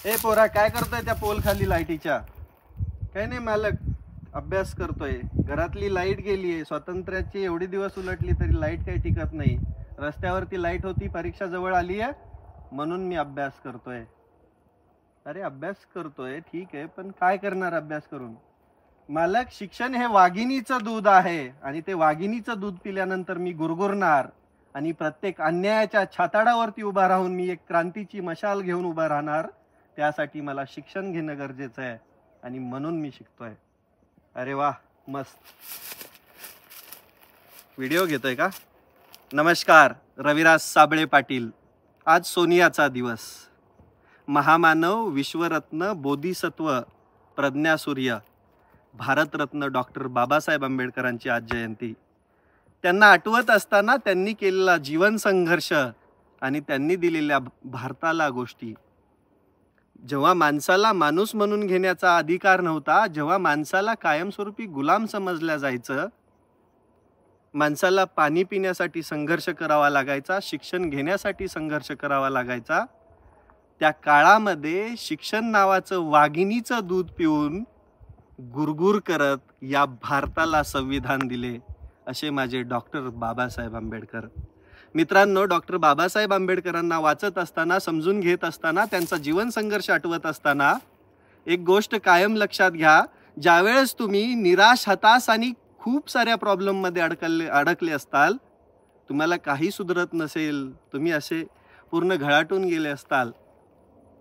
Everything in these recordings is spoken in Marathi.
ए पोरा, काय करतोय त्या पोल खाली लाईटीच्या? काय नाही मालक, अभ्यास करतोय. घरातली लाईट गेलीये, स्वातंत्र्याची एवढी दिवस उलटली तरी लाईट काही टिकत नाही. रस्त्यावरती लाईट होती, परीक्षा जवळ आली आहे म्हणून मी अभ्यास करतोय. अरे अभ्यास करतोय ठीक आहे, पण काय करणार अभ्यास करून? मालक, शिक्षण हे वाघिणीचं दूध आहे आणि ते वाघिणीचं दूध पिल्यानंतर मी गुरगुरणार आणि प्रत्येक अन्यायाच्या छाताडावरती उभा राहून मी एक क्रांतीची मशाल घेऊन उभा राहणार. त्यासाठी मला शिक्षण घेणं गरजेचं आहे आणि म्हणून मी शिकतोय. अरे वा, मस्त. व्हिडिओ घेतोय का? नमस्कार, रविराज साबळे पाटील. आज सोनियाचा दिवस. महामानव, विश्वरत्न, बोधिसत्व, प्रज्ञासूर्य, भारतरत्न डॉक्टर बाबासाहेब आंबेडकरांची आज जयंती. त्यांना आठवत असताना त्यांनी केलेला जीवन संघर्ष आणि त्यांनी दिलेल्या भारताला गोष्टी. जेव्हा माणसाला माणूस म्हणून घेण्याचा अधिकार नव्हता, जेव्हा माणसाला कायमस्वरूपी गुलाम समजल्या जायचं, माणसाला पाणी पिण्यासाठी संघर्ष करावा लागायचा, शिक्षण घेण्यासाठी संघर्ष करावा लागायचा, त्या काळामध्ये शिक्षण नावाचं वाघिणीचं दूध पिऊन गुरगुर करत या भारताला संविधान दिले, असे माझे डॉक्टर बाबासाहेब आंबेडकर. मित्रांनो, डॉक्टर बाबासाहेब आंबेडकरांना वाचत असताना, समजून घेत असताना, त्यांचा जीवन संघर्ष आठवत असताना एक गोष्ट कायम लक्षात घ्या. ज्यावेळेस तुम्ही निराश, हताश आणि खूप साऱ्या प्रॉब्लेममध्ये अडकले असताल, तुम्हाला काही सुधरत नसेल, तुम्ही असे पूर्ण घळाटून गेले असताल,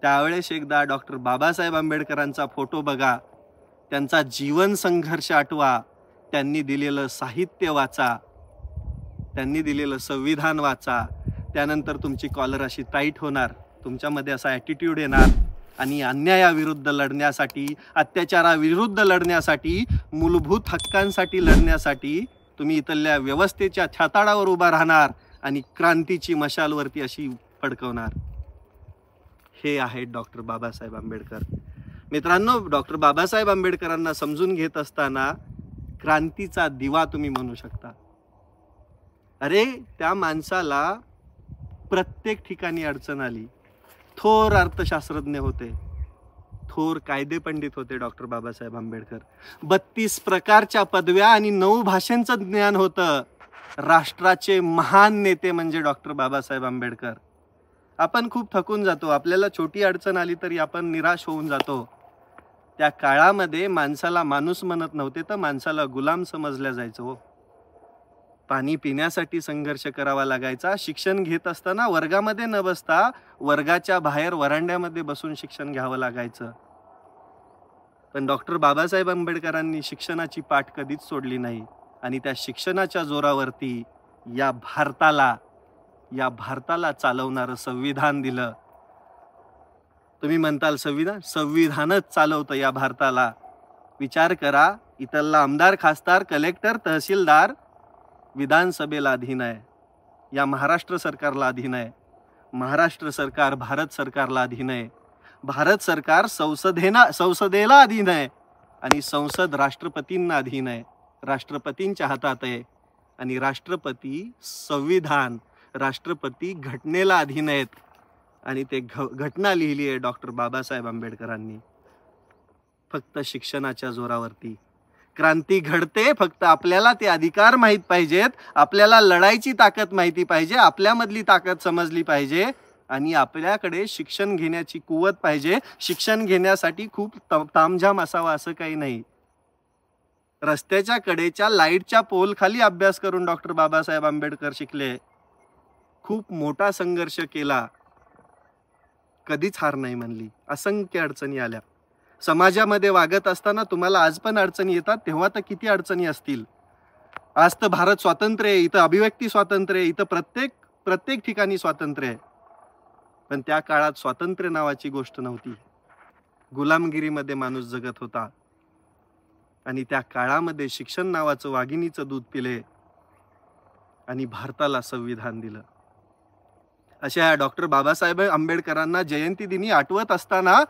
त्यावेळेस एकदा डॉक्टर बाबासाहेब आंबेडकरांचा फोटो बघा, त्यांचा जीवन संघर्ष आठवा, त्यांनी दिलेलं साहित्य वाचा, त्यांनी दिलेलं संविधान वाचा. त्यानंतर तुमची कॉलर अशी टाईट होणार, तुमच्यामध्ये असा ॲटिट्यूड येणार आणि अन्यायाविरुद्ध लढण्यासाठी, अत्याचाराविरुद्ध लढण्यासाठी, मूलभूत हक्कांसाठी लढण्यासाठी तुम्ही इथल्या व्यवस्थेच्या छाताडावर उभा राहणार आणि क्रांतीची मशालवरती अशी फडकवणार. हे आहे डॉक्टर बाबासाहेब आंबेडकर. मित्रांनो, डॉक्टर बाबासाहेब आंबेडकरांना समजून घेत असताना क्रांतीचा दिवा तुम्ही म्हणू शकता. अरे, त्या माणसाला प्रत्येक ठिकाणी अडचण आली. थोर अर्थशास्त्रज्ञ होते, थोर कायदेपंडित होते डॉक्टर बाबासाहेब आंबेडकर. 32 प्रकारच्या पदव्या आणि 9 भाषांचं ज्ञान होतं. राष्ट्राचे महान नेते म्हणजे डॉक्टर बाबासाहेब आंबेडकर. आपण खूप थकून जातो, आपल्याला छोटी अडचण आली तरी आपण निराश होऊन जातो. त्या काळामध्ये माणसाला माणूस म्हणत नव्हते, तर माणसाला गुलाम समजल्या जायचं. हो, पाणी पिण्यासाठी संघर्ष करावा लागायचा. शिक्षण घेत असताना वर्गामध्ये न बसता वर्गाच्या बाहेर वरांड्यामध्ये बसून शिक्षण घ्यावं लागायचं. पण डॉक्टर बाबासाहेब आंबेडकरांनी शिक्षणाची पाठ कधीच सोडली नाही आणि त्या शिक्षणाच्या जोरावरती या भारताला चालवणारं संविधान दिलं. तुम्ही म्हणताल संविधानच चालवतं या भारताला. विचार करा, इथला आमदार, खासदार, कलेक्टर, तहसीलदार विधानसभेला अधीन आहे, या महाराष्ट्र सरकारला अधीन आहे. महाराष्ट्र सरकार भारत सरकारला अधीन आहे. भारत सरकार संसदेला अधीन आहे आणि संसद राष्ट्रपतींना अधीन आहे, राष्ट्रपतींच्या हातात आहे. आणि राष्ट्रपती संविधान, राष्ट्रपती घटनेला अधीन आहेत आणि ते घटना लिहिली आहे डॉक्टर बाबासाहेब आंबेडकरांनी. फक्त शिक्षणाच्या जोरावरती क्रांती घडते. फक्त आपल्याला ते अधिकार माहीत पाहिजेत, आपल्याला लढायची ताकद माहिती पाहिजे, आपल्यामधली ताकद समजली पाहिजे आणि आपल्याकडे शिक्षण घेण्याची कुवत पाहिजे. शिक्षण घेण्यासाठी खूप तामझाम असावा असं काही नाही. रस्त्याच्या कडेच्या लाईटच्या पोल खाली अभ्यास करून डॉक्टर बाबासाहेब आंबेडकर शिकले. खूप मोठा संघर्ष केला, कधीच हार नाही मानली. असंख्य अडचणी आल्या. समाजामध्ये वागत असताना तुम्हाला आज पण अडचणी येतात, तेव्हा तर किती अडचणी असतील. आज तर भारत स्वातंत्र्य आहे, इथं अभिव्यक्ती स्वातंत्र्य आहे, इथं प्रत्येक ठिकाणी स्वातंत्र्य आहे. पण त्या काळात स्वातंत्र्य नावाची गोष्ट नव्हती. गुलामगिरीमध्ये माणूस जगत होता आणि त्या काळामध्ये शिक्षण नावाचं वाघिणीचं दूध पिले आणि भारताला संविधान दिलं. अशा डॉक्टर बाबासाहेब आंबेडकरांना जयंती दिनी आठवत असताना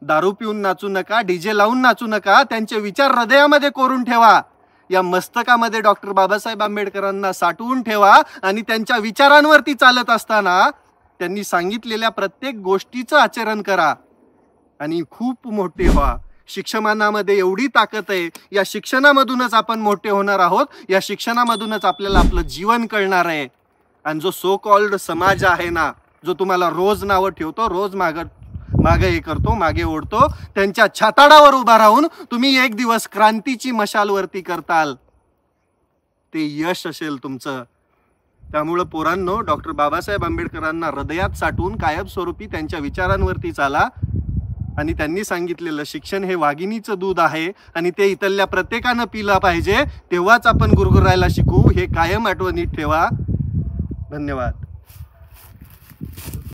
दारू पिऊन नाचू नका, डीजे लावून नाचू नका. त्यांचे विचार हृदयामध्ये कोरून ठेवा. या मस्तकामध्ये डॉक्टर बाबासाहेब आंबेडकरांना साठवून ठेवा आणि त्यांच्या विचारांवरती चालत असताना त्यांनी सांगितलेल्या प्रत्येक गोष्टीचं आचरण करा. आणि खूप मोठे व्हा. शिक्षणामध्ये एवढी ताकद आहे, या शिक्षणामधूनच आपण मोठे होणार आहोत, या शिक्षणामधूनच आपल्याला आपलं जीवन कळणार आहे. आणि जो सो कॉल्ड समाज आहे ना, जो तुम्हाला रोज नावं ठेवतो, रोज मागे हे करतो, मागे ओढतो, त्यांच्या छाताडावर उभा राहून तुम्ही एक दिवस क्रांतीची मशालवरती करताल, ते यश असेल तुमचं. त्यामुळं पोरांनो, डॉक्टर बाबासाहेब आंबेडकरांना हृदयात साठवून कायमस्वरूपी त्यांच्या विचारांवरती चाला. आणि त्यांनी सांगितलेलं शिक्षण हे वाघिणीचं दूध आहे आणि ते इथल्या प्रत्येकानं पिलं पाहिजे, तेव्हाच आपण गुरगुरायला शिकू. हे कायम आठवणीत ठेवा. धन्यवाद.